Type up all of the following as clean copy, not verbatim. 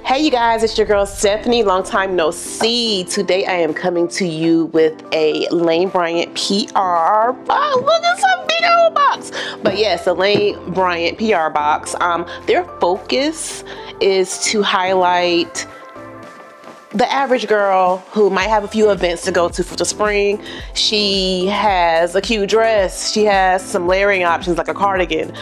Hey you guys, it's your girl Stephanie, long time no see. Today I am coming to you with a Lane Bryant PR box. Look at some big old box. But yes, a Lane Bryant PR box. Their focus is to highlight the average girl who might have a few events to go to for the spring. She has a cute dress. She has some layering options like a cardigan.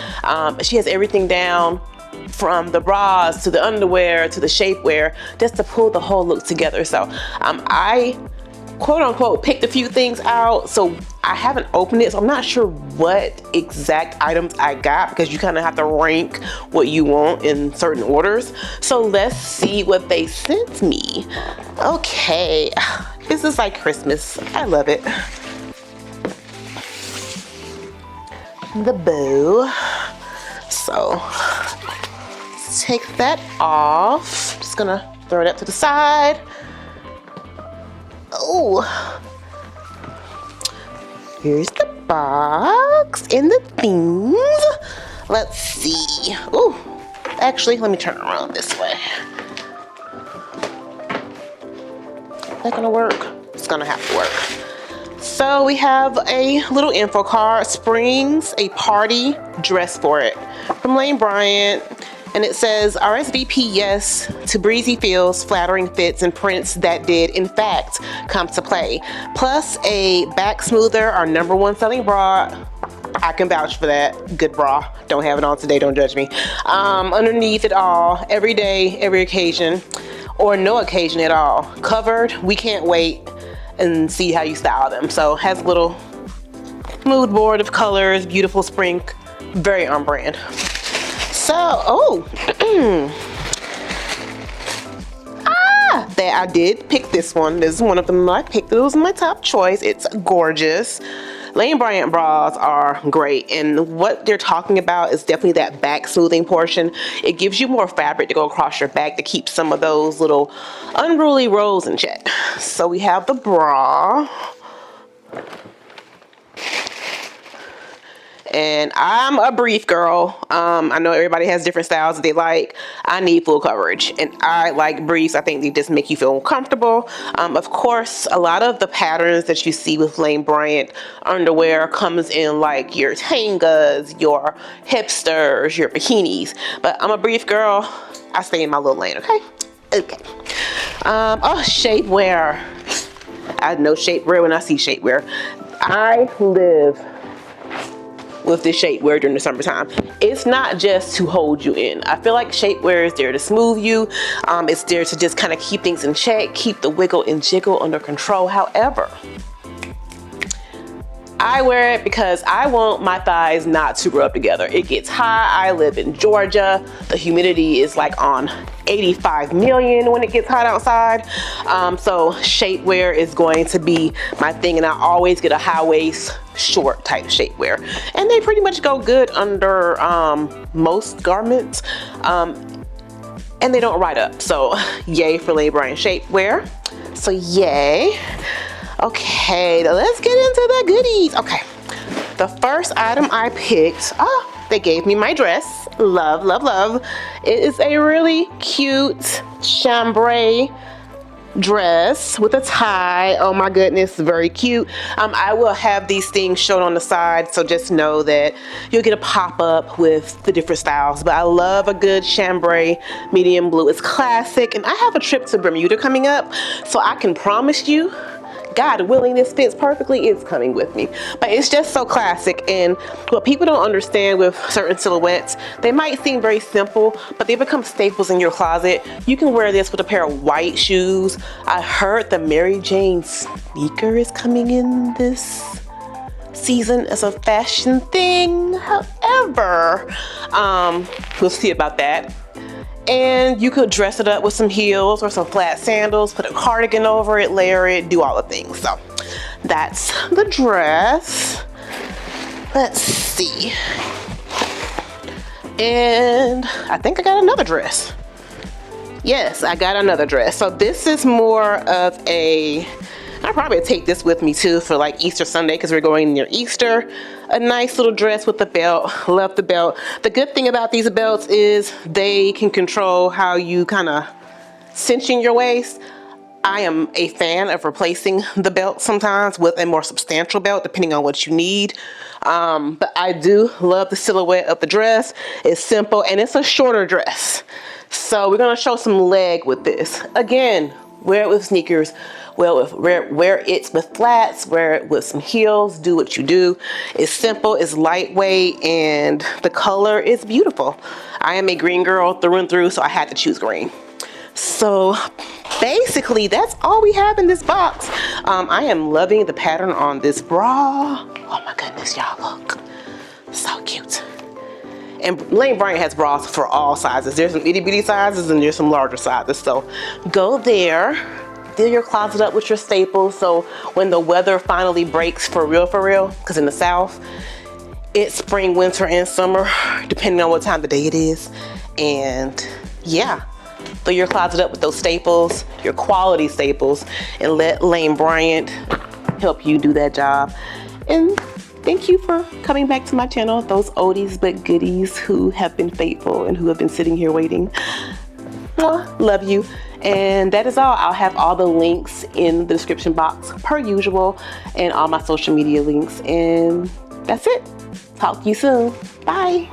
She has everything down from the bras to the underwear to the shapewear, just to pull the whole look together. So I quote unquote picked a few things out, so I haven't opened it, so I'm not sure what exact items I got, because you kind of have to rank what you want in certain orders. So let's see what they sent me. Okay, this is like Christmas. I love it. The bow. So take that off. Just gonna throw it up to the side. Oh, here's the box and the things. Let's see. Oh, actually, let me turn around this way. Is that gonna work? It's gonna have to work. So we have a little info card. Springs a party dress for it from Lane Bryant. And it says RSVP yes to breezy feels, flattering fits, and prints that did in fact come to play. Plus a Backsmoother, our #1 selling bra. I can vouch for that. Good bra. Don't have it on today, don't judge me. Underneath it all, every day, every occasion, or no occasion at all. Covered, we can't wait and see how you style them. So has a little mood board of colors, beautiful spring, very on brand. So, that I did pick this one. This is one of them I picked. It was my top choice. It's gorgeous. Lane Bryant bras are great, and what they're talking about is definitely that back smoothing portion. It gives you more fabric to go across your back to keep some of those little unruly rolls in check. So we have the bra. And I'm a brief girl. I know everybody has different styles that they like. I need full coverage, and I like briefs. I think they just make you feel comfortable. Of course, a lot of the patterns that you see with Lane Bryant underwear comes in like your tangas, your hipsters, your bikinis. But I'm a brief girl. I stay in my little lane, okay? Okay. Oh, shapewear. I know shapewear when I see shapewear. I live with this shapewear during the summertime. It's not just to hold you in. I feel like shapewear is there to smooth you. It's there to just kind of keep things in check, keep the wiggle and jiggle under control. However, I wear it because I want my thighs not to rub together. It gets hot. I live in Georgia. The humidity is like on 85 million when it gets hot outside. So shapewear is going to be my thing, and I always get a high waist short type shapewear, and they pretty much go good under most garments, and they don't ride up. So yay for Lane Bryant shapewear. So yay. Okay, let's get into the goodies. Okay, the first item I picked, they gave me my dress. Love, love, love. It is a really cute chambray dress with a tie. Oh my goodness, very cute. I will have these things shown on the side, so just know that you'll get a pop-up with the different styles. But I love a good chambray medium blue. It's classic, and I have a trip to Bermuda coming up, so I can promise you, God willing, this fits perfectly. It's coming with me. But it's just so classic, and what people don't understand with certain silhouettes, they might seem very simple, but they become staples in your closet. You can wear this with a pair of white shoes. I heard the Mary Jane sneaker is coming in this season as a fashion thing. However, we'll see about that. And you could dress it up with some heels or some flat sandals, put a cardigan over it, layer it, do all the things. So that's the dress. Let's see. And I think I got another dress. Yes, I got another dress. So this is more of a, I'll probably take this with me too for like Easter Sunday, because we're going near Easter. A nice little dress with a belt. Love the belt. The good thing about these belts is they can control how you kind of cinching your waist, I am a fan of replacing the belt sometimes with a more substantial belt depending on what you need. But I do love the silhouette of the dress. It's simple and it's a shorter dress. So we're gonna show some leg with this. Again, wear it with sneakers, wear it with flats, wear it with some heels, do what you do. It's simple, it's lightweight, and the color is beautiful. I am a green girl through and through, so I had to choose green. So basically that's all we have in this box. I am loving the pattern on this bra. Oh my goodness, y'all, look, so cute. And Lane Bryant has bras for all sizes. There's some itty bitty sizes and there's some larger sizes. So go there, fill your closet up with your staples. So when the weather finally breaks for real, because in the South, it's spring, winter, and summer, depending on what time of the day it is. And yeah, fill your closet up with those staples, your quality staples, and let Lane Bryant help you do that job. And thank you for coming back to my channel, those oldies but goodies who have been faithful and who have been sitting here waiting. Love you. And that is all. I'll have all the links in the description box per usual, and all my social media links. And that's it. Talk to you soon. Bye.